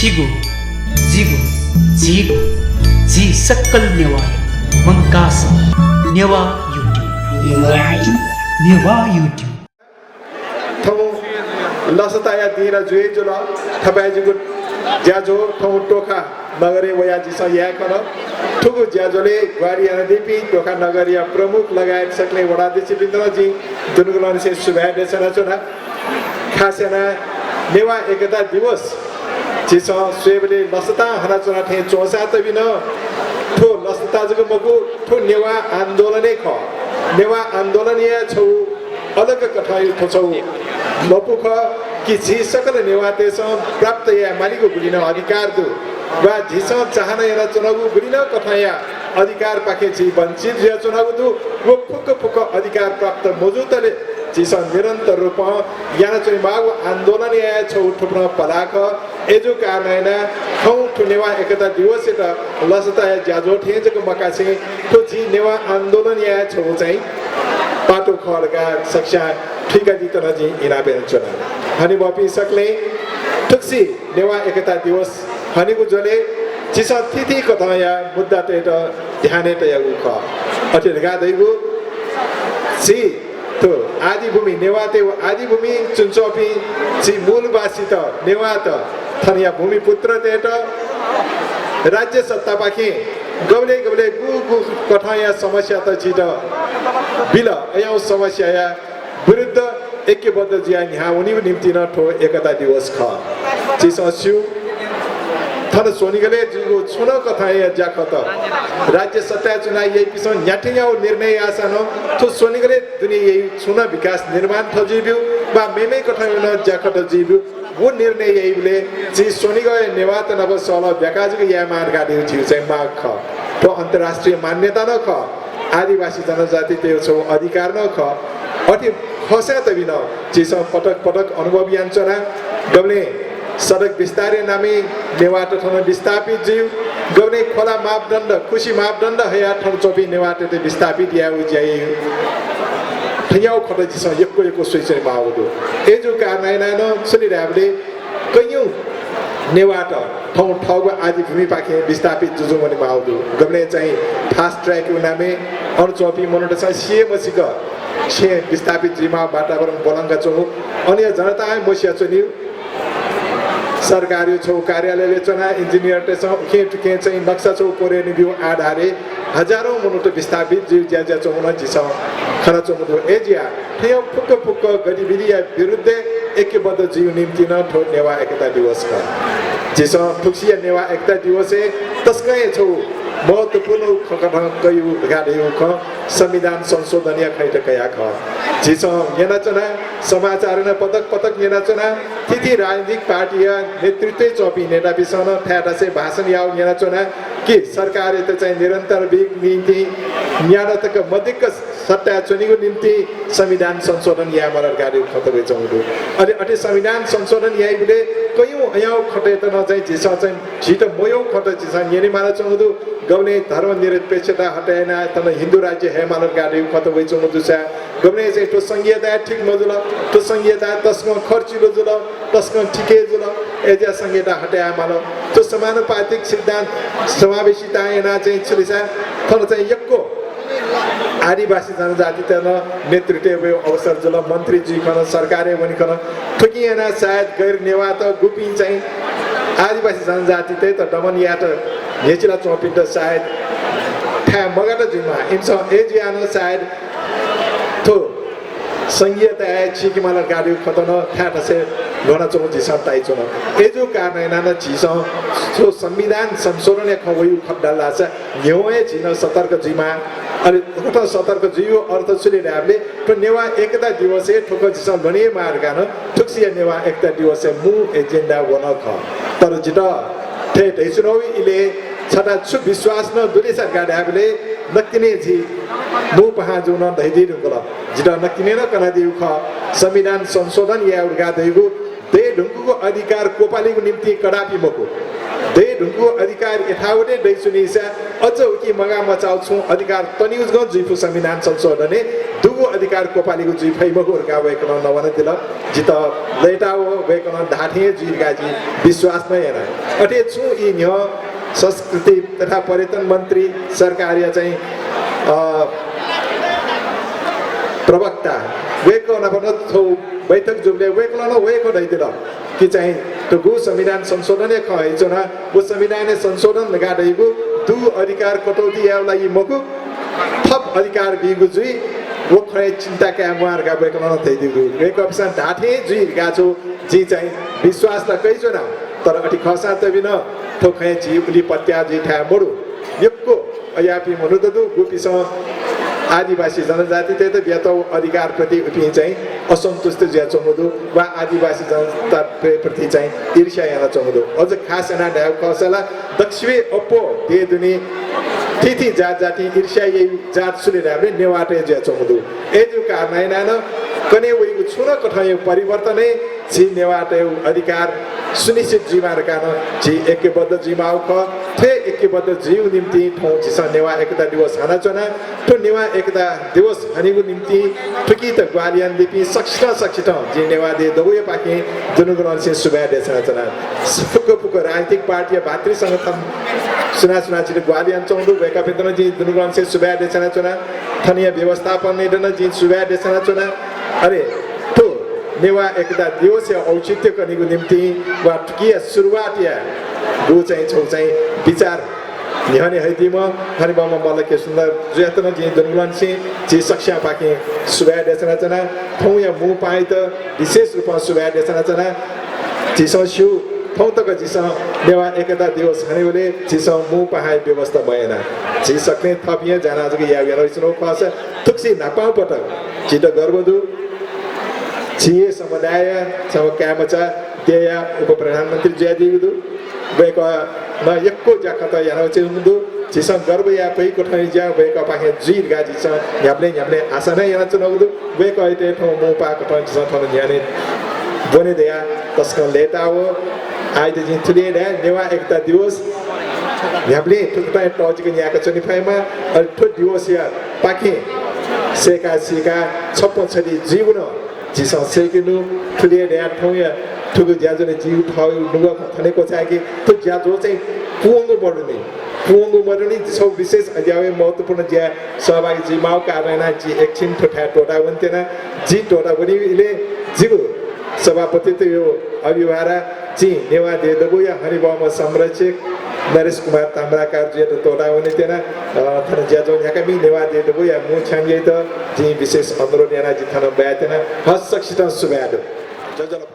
छिगो जिगो झिगो झी सक्कल नेवाय मंकास नेवा युट्युब थौ लसताया दिरा जुए जुला थपाइजुगु ज्याजो थौ टोखा नगरे वया जिसा या खन ठुगु ज्याजोले ग्वारिया दिपी टोखा नगरिया प्रमुख लगायत सकले वडाध्यक्ष बिन्दजी दुनुगुलन से शुभेच्छा सनाचना खासेना नेवा एकता दिवस जिसा स्वेबले लसता हनाचना थे चोसा तबिन ठो लसता जगु मगु ठो नेवा आन्दोलने ख नेवा आन्दोलनीय छौ अलग कठाई ठछौ लपुख कि जी सकल नेवा तेस प्राप्त या मालिको गुलिन अधिकार दु वा झिस चाहना या चुनाव गुलिन कठाया अधिकार पाके जी वंचित या चुनाव दु वो फुक अधिकार प्राप्त मौजूदले जिस निरंतर रूप यहाँ चाहिँ माग आन्दोलन या छौ ठुप्न पलाख एजो कारणैना खौ ठुनेवा एकता दिवस त लसता ज्याजो ठेजको मकासे तो जी नेवा आन्दोलन या छौ चाहिँ पाटो खडका शिक्षा ठिका दितन जी इना बेलचना हनी बपी सकले ठुक्सी नेवा एकता दिवस हनीको जले जिसा तिथि कथा या मुद्दा ते त ध्याने त या उख अटेगा दैगु सी तो आदिभूमि नेवाते आदिभूमि चुनचोपी ची मूलवासी त नेवा त थनिया भूमि पुत्र ते त राज्य सत्ता पाखे गबले गबले गु कठाया समस्या त छिट बिल अया समस्या या विरुद्ध ऐक्यबद्ध जिया यहाँ उनी निम्ति न ठो एकता दिवस ख चिसस्यु थन सोनिगले जुगो छुन कथा या जाखत राज्य सत्ता चुनाव यही पिस न्याटिया निर्णय आसान तो सोनिगले दुनी यही छुन विकास निर्माण थजिब्यु बा मेमे कथा न जाखत जिब्यु वो निर्णय यही बोले जी सोनिगले नेवात नब सल व्याकाजको या मार गाडी जिउ चाहिँ माग ख तो अन्तर्राष्ट्रिय मान्यता न ख आदिवासी जनजाति त्यो छौ अधिकार न ख अति खसा त बिन जिस पटक अनुभव याञ्चना गबले सडक विस्तारै नामी नेवाट ठन विस्थापित जीव गबले खोला मापदण्ड खुशी मापदण्ड हया ठन चोपी नेवाट ते विस्थापित या उज्याइ ठयाउ खट जिस एको सोइसै माउदो एजो कारणैना न सुनिराबले कयौं नेवाट ठाउँको आदिभूमि पाखे विस्थापित जुजु मनि माउदो गबले चाहिँ फास्ट ट्र्याक नामे अणचोपी मनोट चाहिँ सिएमसिक छे विस्थापित जिमा वातावरण बोलंगा छौ अन्य जनता मसिया चनि सरकारी छौ कार्यालयले चना इन्जिनियर टे छ के चाहिँ नक्सा छौ कोरे निभ्यू आधारे हजारौं मनुष्य विस्थापित जीव ज्या छौ न जिस खरा छौ मु एजिया थियो फुक गतिविधि या विरुद्ध ऐक्यबद्ध जीव निम्ति न ठो नेवा एकता दिवस का जिस ठुक्सिया नेवा एकता दिवस तस्कै छौ महत्वपूर्ण खकठ कयु गाडेउ ख संविधान संशोधनीय खैट कया ख जिस येनाचना समाचार न पटक येनाचना तिथि राजनीतिक पार्टी नेतृत्व चोपी नेता बिसन ठ्याटासे भाषण याउ येनाचना कि सरकार त चाहिँ निरन्तर निम्ति न्यायतक मध्यक सट्टा चुनिको निम्ति संविधान संशोधन या मलर गाडी खतबे चौडो अनि अटे संविधान संशोधन याइ बिले कयौं अयाउ खटे त न चाहिँ जिस चाहिँ छिट मोयौ खटे जिस येनि माला चौडो गबले धर्मनिरपेक्षता हटाएना तन हिन्दू राज्य है मालर गाडी खतबे चौडो छ गबले चाहिँ तो संघीयता ठीक मजुल तो संघीयता तस्मा खर्चिलो जुल तस्मा ठिकै जुल एजा संघीयता हटाया माल तो समानुपातिक सिद्धान्त समावेशिता एना चाहिँ छलिसा थन चाहिँ यक्को आदिवासी जनजाति त नेतृत्व अवसर जुल मन्त्री जी खन सरकारे बनि खन ठुकिएना सायद गैर नेवा त गुपी चाहिँ आदिवासी जनजाति त दमन या त नेचिला चौपी त सायद ठ्या मगाट जिमा इन्स एजियानो सायद तो संघीयता छिकिमाला गाडी खतन ठ्याटसे घना चौ जिसा ताइचो न एजो कारणैना न जिस सो संविधान संशोधन खवयु खड्डाला छ न्योए जिन सतर्क जिमा अनि ठोक सतर्क जियो अर्थ सुनिराबले तो नेवा एकता दिवसे ठोक जिस गणे मार्गान ठुक्सिया नेवा एकता दिवसे मु एजेन्डा वन ख तर जित थे दैसुनोइ इले छटा छु विश्वास न दुलेसा गाडाबले नक्किने जी मु पहा जुन दैदि रुगल जित नक्किने न कना दिउ ख संविधान संशोधन या उर्गा दैगु दे ढुंगुको अधिकार कोपालीको निम्ति कडापी मको दे ढुङ्गु अधिकार यथावतै दै सुनिसा अझ उकि मगा मचाउ छु अधिकार तनिउज गन जुइफु संविधान संशोधने दुगु अधिकार कोपालीको जुइ फैमगुरका वेकन नवन दिल जित लेटाओ वेकन ढाठे जुइगाजी विश्वास नै हेर अटे छु इ न्य संस्कृति तथा पर्यटन मन्त्री सरकारीय चाहिँ प्रवक्ता वेको नभन थौ बैठक जुले वेको न वेको दैदिल कि चाहिँ तो गु संविधान संशोधन खैचो न वो संविधान संशोधन गाडेगु दु अधिकार कटौती यालाई मगु थप अधिकार बिगु जुइ वो खै चिन्ता का मुहार गा वेको न थैदिगु वेको अफिसन ढाठे जुइ गाचो जी चाहिँ विश्वास त कैचो न तर अटि खसा त बिन थो खै जी उली पत्या जी ठा मोडु यक्को अयापि मनुददु गुपिस आदिवासी जनजाति त व्यतो अधिकार प्रति उठि चाहिँ असन्तुष्ट ज्या चमुदु वा आदिवासी जनता प्रति चाहिँ ईर्ष्या याना चमुदु अझ खास एना ढाउ कसला दक्षिणे अप्पो दे दुनी तिथि जात जाति ईर्ष्या यही जात सुनेर हामीले नेवाटे ज्या चमुदु एजु कारण हैन कने वइगु छुन कठय परिवर्तनै जी नेवाटे अधिकार सुनिश्चित जीवन कान जी एकबद्ध जीवाउ ख थे एकबद्ध जीव निम्ति ठौ जिस नेवा एकता दिवस हना चना ठो नेवा एकता दिवस हनिगु निम्ति ठुकी त ग्वालियन दिपि सक्षित जी नेवा दे दबुय पाके जुनुगुन से सुबह दे चना फुक राजनीतिक पार्टी भातृ संगठन सुना चाहिँ ग्वालियन चौंडु बेका पेदन जी जुनुगुन से सुबह दे चना थनीय व्यवस्थापन नेदन जी सुबह दे चना अरे ठो नेवा एकता दिवस औचित्य कनिगु निम्ति वा ठुकिया सुरुवात या गु चाहिँ छौ चाहिँ विचार निहने हैदिम हरिबम मलके सुन्दर जयतन जी दुनगुलन से जी सक्षा पाके सुबह देसना चना थौ या मु पाइ त विशेष रूपमा सुबह देसना चना जी सु थौ तक जी नेवा एकता दिवस हनेले जी मु पाइ व्यवस्था भएन जी सक्ने थपिए जाना जगे या गरइसनो खस थुक्सी नापाउ पटक जित गर्बदु छिए समुदाय सब क्यामचा त्यया उप प्रधानमन्त्री जयदिगु बेको न यक्को जाकता यानो चेमुदु जिसं गर्व या पै कोठै ज्या बेको पाखे जुइर गाजी छ याबले आशा नै याना चनगु बेको आइते ठौ मु पा कोठै जिसं थन याने बने दया तस्क लेटाओ आइते जिन थुले दे नेवा एकता दिवस याबले ठुक्ता टजिक याका चनिफाइमा अ ठु दिवस या पाखे सेका छप्पन छली जीवन जिसं सेकिनु थुले दे ठौ या ठुगु ज्याजोले जीव ठाउ नुगा थनेको चाहिँ त्यो ज्याजो चाहिँ पुङ्गु मर्ने सब विशेष अझै महत्त्वपूर्ण ज्या सहभागी जी माउ कारण जी एकछिन ठोठा टोटा वन्तेन जी टोटा वनिले जीव सभापति त यो अभिवारा जी नेवा दे दबु या हरिबम संरक्षक नरेश कुमार ताम्राकार जी त टोटा वनितेन थन ज्याजो याका बि नेवा दे दबु या मु छाङ्गे त जी विशेष अनुरोध याना जी थन बयातेन हस सक्षित सुब्यादो जजल